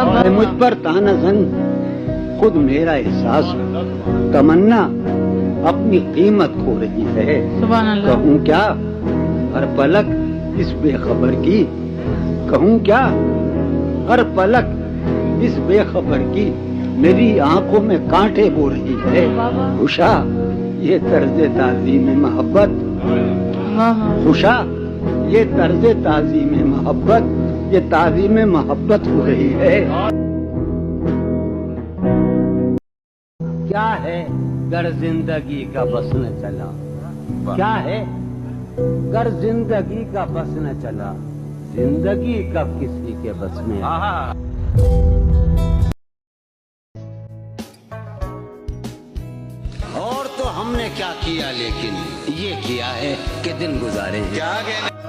है मुझ पर तानाज़न खुद मेरा एहसास, तमन्ना अपनी कीमत खो रही है। कहूँ क्या हर पलक इस बेखबर की, कहूँ क्या हर पलक इस बेखबर की, मेरी आंखों में कांटे बो रही है। खुशा ये तर्ज़े ताज़ीम मोहब्बत, खुशा ये तर्ज़े ताज़ीम मोहब्बत, ये ताज़ीम मोहब्बत हो रही है। क्या है गर जिंदगी का बस न चला, क्या है गर जिंदगी का बस न चला, जिंदगी कब किसी के बस में। और तो हमने क्या किया, लेकिन ये किया है कि दिन गुजारे हैं।